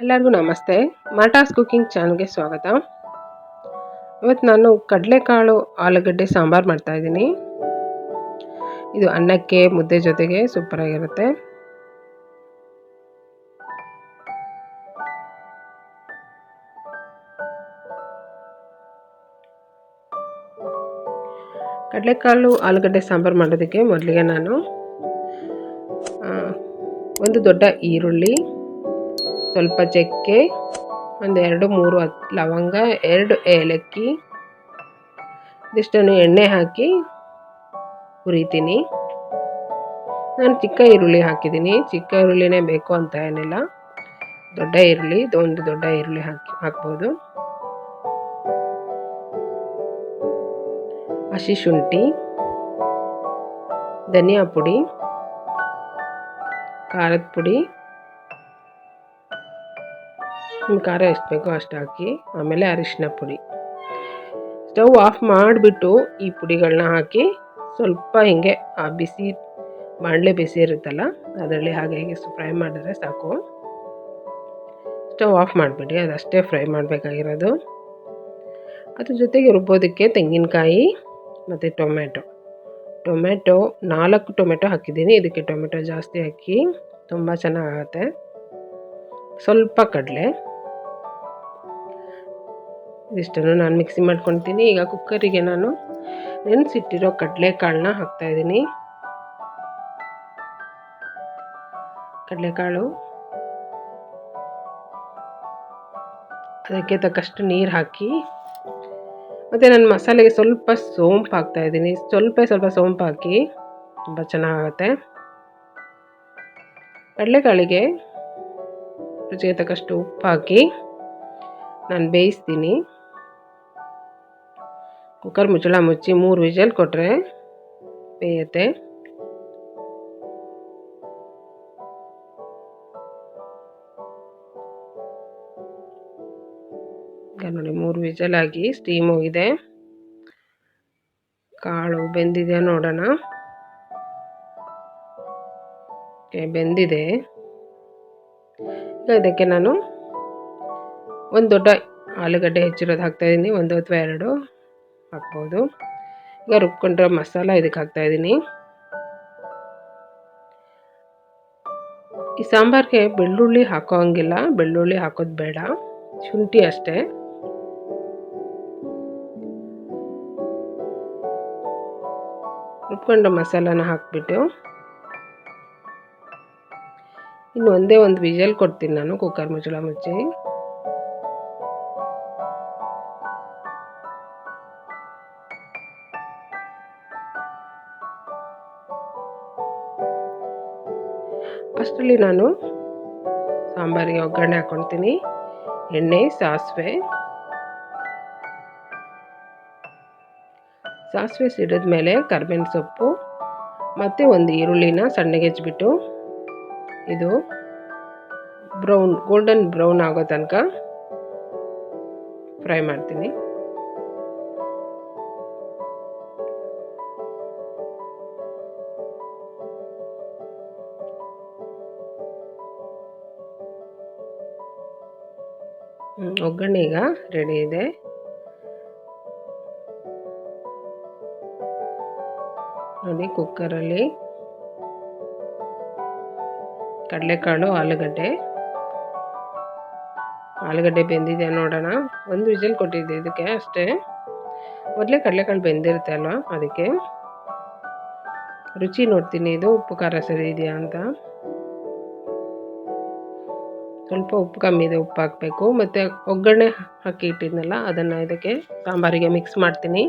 ಎಲ್ಲರಿಗೂ ನಮಸ್ತೆ. ಮರಾಠಾಸ್ ಕುಕಿಂಗ್ ಚಾನಲ್ಗೆ ಸ್ವಾಗತ. ಇವತ್ತು ನಾನು ಕಡಲೆಕಾಳು ಆಲೂಗಡ್ಡೆ ಸಾಂಬಾರು ಮಾಡ್ತಾ ಇದ್ದೀನಿ. ಇದು ಅನ್ನಕ್ಕೆ ಮುದ್ದೆ ಜೊತೆಗೆ ಸೂಪರ್ ಆಗಿರುತ್ತೆ. ಕಡಲೆಕಾಳು ಆಲೂಗಡ್ಡೆ ಸಾಂಬಾರು ಮಾಡೋದಕ್ಕೆ ಮೊದಲಿಗೆ ನಾನು ಒಂದು ದೊಡ್ಡ ಈರುಳ್ಳಿ, ಸ್ವಲ್ಪ ಚಕ್ಕೆ, ಒಂದು 2-3 ಲವಂಗ, 2 ಏಲಕ್ಕಿ, ಇದಿಷ್ಟನ್ನು ಎಣ್ಣೆ ಹಾಕಿ ಹುರಿತೀನಿ. ನಾನು ಚಿಕ್ಕ ಈರುಳ್ಳಿ ಹಾಕಿದ್ದೀನಿ. ಚಿಕ್ಕ ಈರುಳ್ಳಿನೇ ಬೇಕು ಅಂತ ಏನಿಲ್ಲ, ದೊಡ್ಡ ಈರುಳ್ಳಿ ಒಂದು ದೊಡ್ಡ ಈರುಳ್ಳಿ ಹಾಕ್ಬೋದು. ಹಸಿ ಶುಂಠಿ, ಧನಿಯಾ ಪುಡಿ, ಖಾರದ ಪುಡಿ, ನಿಮ್ಮ ಖಾರ ಎಷ್ಟು ಬೇಕೋ ಅಷ್ಟು ಹಾಕಿ. ಆಮೇಲೆ ಅರಿಶಿನ ಪುಡಿ. ಸ್ಟವ್ ಆಫ್ ಮಾಡಿಬಿಟ್ಟು ಈ ಪುಡಿಗಳನ್ನ ಹಾಕಿ ಸ್ವಲ್ಪ ಹಿಂಗೆ ಆ ಬಿಸಿ ಬಾಣಲೆ ಬಿಸಿ ಇರುತ್ತಲ್ಲ ಅದರಲ್ಲಿ ಹಾಗೆ ಫ್ರೈ ಮಾಡಿದ್ರೆ ಸಾಕು. ಸ್ಟವ್ ಆಫ್ ಮಾಡಿಬಿಡಿ, ಅದಷ್ಟೇ ಫ್ರೈ ಮಾಡಬೇಕಾಗಿರೋದು. ಅದ್ರ ಜೊತೆಗೆ ರುಬ್ಬೋದಕ್ಕೆ ತೆಂಗಿನಕಾಯಿ ಮತ್ತು ಟೊಮೆಟೊ 4 ಟೊಮೆಟೊ ಹಾಕಿದ್ದೀನಿ. ಇದಕ್ಕೆ ಟೊಮೆಟೊ ಜಾಸ್ತಿ ಹಾಕಿ ತುಂಬ ಚೆನ್ನಾಗಾಗುತ್ತೆ. ಸ್ವಲ್ಪ ಕಡಲೆ, ಇದಿಷ್ಟನ್ನು ನಾನು ಮಿಕ್ಸಿ ಮಾಡ್ಕೊತೀನಿ. ಈಗ ಕುಕ್ಕರಿಗೆ ನಾನು ನೆನೆಸಿಟ್ಟಿರೋ ಕಡಲೆಕಾಳನ್ನ ಹಾಕ್ತಾಯಿದ್ದೀನಿ. ಕಡಲೆಕಾಳು, ಅದಕ್ಕೆ ತಕ್ಕಷ್ಟು ನೀರು ಹಾಕಿ, ಮತ್ತು ನಾನು ಮಸಾಲೆಗೆ ಸ್ವಲ್ಪ ಸೋಂಪು ಹಾಕ್ತಾಯಿದ್ದೀನಿ. ಸ್ವಲ್ಪ ಸೋಂಪು ಹಾಕಿ ತುಂಬ ಚೆನ್ನಾಗುತ್ತೆ. ಕಡಲೆಕಾಳಿಗೆ ರುಚಿಗೆ ತಕ್ಕಷ್ಟು ಉಪ್ಪು ಹಾಕಿ ನಾನು ಬೇಯಿಸ್ತೀನಿ. ಕುಕ್ಕರ್ ಮುಚ್ಚಳ ಮುಚ್ಚಿ 3 ವಿಷಲ್ ಕೊಟ್ಟರೆ ಬೇಯುತ್ತೆ. ಈಗ ನೋಡಿ 3 ವಿಷಲ್ ಆಗಿ ಸ್ಟೀಮ್ ಹೋಗಿದೆ. ಕಾಳು ಬೆಂದಿದೆ ನೋಡೋಣ. ಬೆಂದಿದೆ. ಈಗ ಇದಕ್ಕೆ ನಾನು ಒಂದು ದೊಡ್ಡ ಆಲೂಗಡ್ಡೆ ಹೆಚ್ಚಿರೋದು ಹಾಕ್ತಾಯಿದ್ದೀನಿ. 1 ಅಥವಾ 2 ಹಾಕ್ಬೋದು. ಈಗ ರುಬ್ಕೊಂಡಿರೋ ಮಸಾಲ ಇದಕ್ಕೆ ಹಾಕ್ತಾಯಿದ್ದೀನಿ. ಈ ಸಾಂಬಾರಿಗೆ ಬೆಳ್ಳುಳ್ಳಿ ಹಾಕೋಂಗಿಲ್ಲ, ಬೆಳ್ಳುಳ್ಳಿ ಹಾಕೋದು ಬೇಡ, ಶುಂಠಿ ಅಷ್ಟೇ. ರುಬ್ಕೊಂಡ ಮಸಾಲಾನ ಹಾಕ್ಬಿಟ್ಟು ಇನ್ನು ಒಂದು ವಿಷಲ್ ಕೊಡ್ತೀನಿ ನಾನು ಕುಕ್ಕರ್ ಮುಚ್ಚಳ ಮುಚ್ಚಿ. ಅಷ್ಟರಲ್ಲಿ ನಾನು ಸಾಂಬಾರಿಗೆ ಒಗ್ಗರಣೆ ಹಾಕ್ಕೊಳ್ತೀನಿ. ಎಣ್ಣೆ, ಸಾಸಿವೆ ಸಿಡಿದ ಮೇಲೆ ಕರಿಬೇವಿನ ಸೊಪ್ಪು ಮತ್ತು ಒಂದು ಈರುಳ್ಳಿನ ಸಣ್ಣಗೆ ಹೆಚ್ಚಿಬಿಟ್ಟು ಇದು ಗೋಲ್ಡನ್ ಬ್ರೌನ್ ಆಗೋ ತನಕ ಫ್ರೈ ಮಾಡ್ತೀನಿ. ಒಗ್ಗರಣೆ ಈಗ ರೆಡಿ ಇದೆ. ನೋಡಿ, ಕುಕ್ಕರಲ್ಲಿ ಕಡಲೆಕಾಳು, ಆಲೂಗಡ್ಡೆ ಬೆಂದಿದೆ ನೋಡೋಣ. 1 ವಿಷಲ್ ಕೊಟ್ಟಿದ್ದೆ ಇದಕ್ಕೆ ಅಷ್ಟೇ. ಮೊದಲೇ ಕಡಲೆಕಾಳು ಬೆಂದಿರುತ್ತೆ ಅಲ್ವಾ, ಅದಕ್ಕೆ ರುಚಿ ನೋಡ್ತೀನಿ, ಇದು ಉಪ್ಪು ಖಾರ ಸರಿ ಇದೆಯಾ ಅಂತ. ಸ್ವಲ್ಪ ಉಪ್ಪು ಕಮ್ಮಿ ಇದೆ, ಉಪ್ಪು ಹಾಕಬೇಕು. ಮತ್ತು ಒಗ್ಗರಣೆ ಹಾಕಿ ಇಟ್ಟಿದ್ನಲ್ಲ ಅದನ್ನು ಇದಕ್ಕೆ ಸಾಂಬಾರಿಗೆ ಮಿಕ್ಸ್ ಮಾಡ್ತೀನಿ.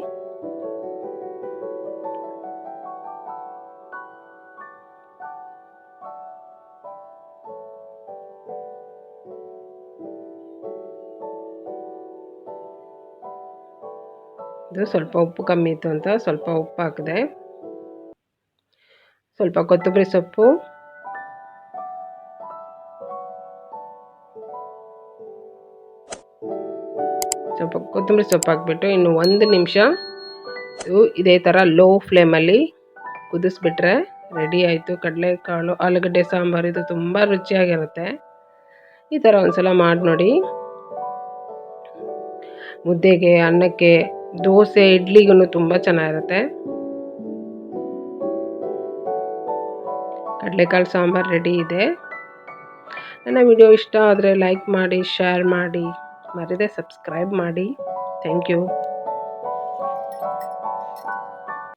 ಇದು ಸ್ವಲ್ಪ ಉಪ್ಪು ಕಮ್ಮಿ ಇತ್ತು ಅಂತ ಸ್ವಲ್ಪ ಉಪ್ಪು ಹಾಕಿದೆ. ಸ್ವಲ್ಪ ಕೊತ್ತಂಬರಿ ಸೊಪ್ಪು, ಹಾಕ್ಬಿಟ್ಟು ಇನ್ನು 1 ನಿಮಿಷ ಇದೇ ಥರ ಲೋ ಫ್ಲೇಮಲ್ಲಿ ಕುದಿಸ್ಬಿಟ್ರೆ ರೆಡಿ ಆಯಿತು ಕಡಲೆಕಾಳು ಆಲೂಗಡ್ಡೆ ಸಾಂಬಾರು. ಇದು ತುಂಬ ರುಚಿಯಾಗಿರುತ್ತೆ. ಈ ಥರ ಒಂದ್ಸಲ ಮಾಡಿ ನೋಡಿ. ಮುದ್ದೆಗೆ, ಅನ್ನಕ್ಕೆ, ದೋಸೆ, ಇಡ್ಲಿಗೂ ತುಂಬ ಚೆನ್ನಾಗಿರುತ್ತೆ. ಕಡಲೆಕಾಳು ಸಾಂಬಾರು ರೆಡಿ ಇದೆ. ನನ್ನ ವಿಡಿಯೋ ಇಷ್ಟ ಆದರೆ ಲೈಕ್ ಮಾಡಿ, ಶೇರ್ ಮಾಡಿ, ಮರೆಯದೆ ಸಬ್ಸ್ಕ್ರೈಬ್ ಮಾಡಿ. Thank you.